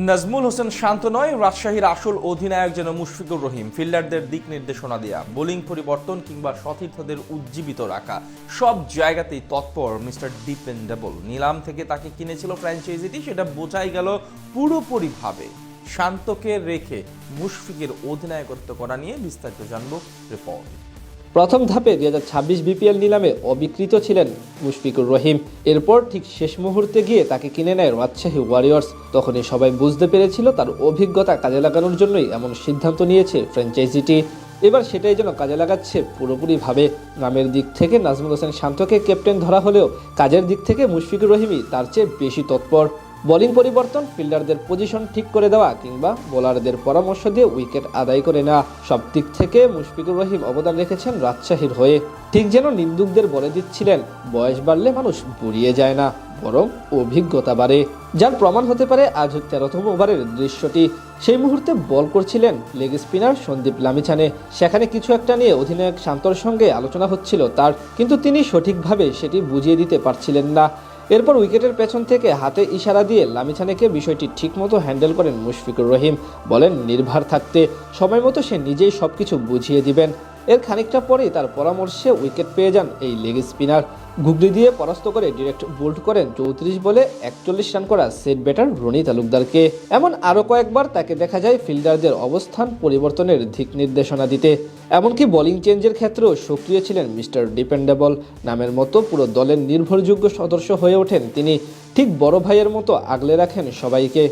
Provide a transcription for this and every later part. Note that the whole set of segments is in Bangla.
নাজমুল হোসেন শান্ত নয়, রাজশাহীর আসল অধিনায়ক যেন মুশফিকুর রহিম। ফিল্ডারদের দিক নির্দেশনা দেয়া, বোলিং পরিবর্তন কিংবা সতীর্থদের উজ্জীবিত রাখা, সব জায়গাতেই তৎপর মিস্টার ডিপেন্ডেবল। নিলাম থেকে তাকে কিনেছিল ফ্র্যাঞ্চাইজিটি, সেটা বোঝাই গেল পুরোপুরিভাবে। শান্তকে রেখে মুশফিকের অধিনায়কত্ব করা নিয়ে বিস্তারিত জানব রিপোর্ট। প্রথম ধাপে 2026 বিপিএল নিলামে অবিকৃত ছিলেন মুশফিকুর রহিম। এরপর ঠিক শেষ মুহূর্তে গিয়ে তাকে কিনে নেয় রাজশাহী ওয়ারিয়র্স। তখনই সবাই বুঝতে পেরেছিল তার অভিজ্ঞতা কাজে লাগানোর জন্যই এমন সিদ্ধান্ত নিয়েছে ফ্র্যাঞ্চাইজিটি। এবার সেটাই যেন কাজে লাগাচ্ছে পুরোপুরিভাবে। নামের দিক থেকে নাজমুল হোসেন শান্তকে ক্যাপ্টেন ধরা হলেও কাজের দিক থেকে মুশফিকুর রহিমই তার চেয়ে বেশি তৎপর। বোলিং পরিবর্তন, ফিল্ডারদের পজিশন ঠিক করে দেওয়া কিংবা বোলারদের পরামর্শ দিয়ে উইকেট আদায় করে নেওয়া, সব দিক থেকে মুশফিকুর রহিম অবদান রেখেছেন রাজশাহীর হয়ে। ঠিক যেন নিন্দুকদের বলে দিচ্ছিলেন, বয়স বাড়লে মানুষ বুড়িয়ে যায় না, বরং অভিজ্ঞতা বাড়ে। যার প্রমাণ হতে পারে আজ 13তম ওভারের দৃশ্যটি। সেই মুহূর্তে বল করছিলেন লেগ স্পিনার সন্দীপ লামিছানে। সেখানে কিছু একটা নিয়ে অধিনায়ক শান্তর সঙ্গে আলোচনা হচ্ছিল তার, কিন্তু তিনি সঠিকভাবে সেটি বুঝিয়ে দিতে পারছিলেন না। এরপর উইকেটের পেছন থেকে হাতে ইশারা দিয়ে লামিছানেকে বিষয়টি ঠিকমতো হ্যান্ডেল করেন মুশফিকুর রহিম। বলেন নির্ভার থাকতে, সময় মতো সে নিজেই সবকিছু বুঝিয়ে দিবেন। এর খানিকটা পরেই তার পরামর্শে উইকেট পেয়ে যান এই লেগ স্পিনার। গুগলি দিয়ে পরাস্ত করে ডিরেক্ট বোল্ড করেন 34 বলে 41 রান করা সেট ব্যাটার রনি তালুকদারকে। এমন আরও কয়েকবার তাকে দেখা যায় ফিল্ডারদের অবস্থান পরিবর্তনের দিক নির্দেশনা দিতে। এমনকি বোলিং চেঞ্জের ক্ষেত্রেও সক্রিয় ছিলেন মিস্টার ডিপেন্ডেবল। নামের মতো পুরো দলের নির্ভরযোগ্য সদস্য হয়ে ওঠেন তিনি। ঠিক বড় ভাইয়ের মতো আগলে রাখেন সবাইকে।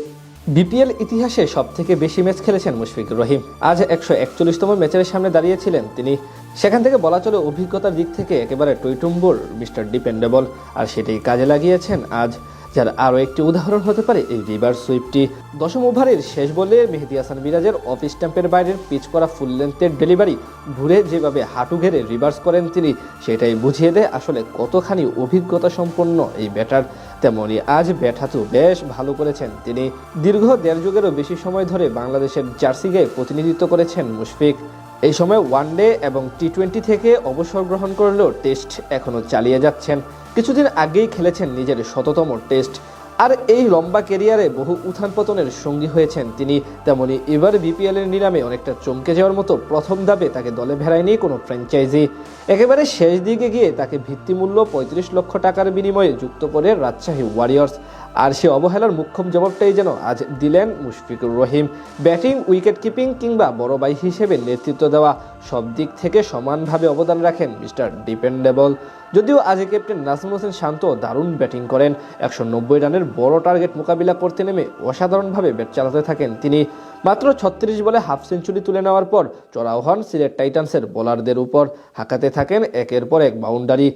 বিপিএল ইতিহাসে সবথেকে বেশি ম্যাচ খেলেছেন মুশফিকুর রহিম। আজ 141তম ম্যাচের সামনে দাঁড়িয়েছিলেন তিনি। সেখান থেকে বলা চলে অভিজ্ঞতার দিক থেকে একেবারে টইটুম্বর মিস্টার ডিপেন্ডেবল, আর সেটাই কাজে লাগিয়েছেন আজ। যার আরও একটি উদাহরণ হতে পারে এই রিভার্স সুইপটি। 10ম ওভারের শেষ বলে মেহেদী হাসান মিরাজের অফ স্ট্যাম্পের বাইরের পিচ করা ফুল লেন্থের ডেলিভারি ঘুরে যেভাবে হাঁটু ঘেরে রিভার্স করেন তিনি, সেটাই বুঝিয়ে দেয় আসলে কতখানি অভিজ্ঞতা সম্পন্ন এই ব্যাটার। তেমনি আজ ব্যাট হাতেও বেশ ভালো করেছেন তিনি। দীর্ঘ 1.5 যুগেরও বেশি সময় ধরে বাংলাদেশের জার্সি গায়ে প্রতিনিধিত্ব করেছেন মুশফিক। এই সময় ওয়ানডে এবং টি20 থেকে অবসর গ্রহণ করলেও টেস্ট এখনও চালিয়ে যাচ্ছেন। কিছুদিন আগেই খেলেছেন নিজের 100তম টেস্ট। আর এই লম্বা ক্যারিয়ারে বহু উত্থান পতনের সঙ্গী হয়েছেন তিনি। তেমনি এবার বিপিএলের নিলামে অনেকটা চমকে যাওয়ার মতো প্রথম ধাপে তাকে দলে ভেড়ায়নি কোনো ফ্র্যাঞ্চাইজি। একেবারে শেষ দিকে গিয়ে তাকে ভিত্তিমূল্য 35 লক্ষ টাকার বিনিময়ে যুক্ত করে রাজশাহী ওয়ারিয়র্স। আর সে অবহেলার মুখ্যম জবাবটাই যেন আজ দিলেন Mushfiqur Rahim. Batting, wicket keeping কিংবা বড় ভাই হিসেবে নেতৃত্ব দেওয়া, সব দিক থেকে সমানভাবে অবদান রাখেন মিস্টার ডিপেন্ডেবল। যদিও আজ ক্যাপ্টেন নাজমুল হোসেন শান্ত দারুণ ব্যাটিং করেন। 190 রানের বড় টার্গেট মোকাবিলা করতে নেমে অসাধারণভাবে ব্যাট চালাতে থাকেন তিনি। মাত্র 36 বলে হাফ সেঞ্চুরি তুলে নেওয়ার পর চড়াও হন সিলেট টাইটান্সের বোলারদের উপর। হাঁকাতে থাকেন একের পর এক বাউন্ডারি।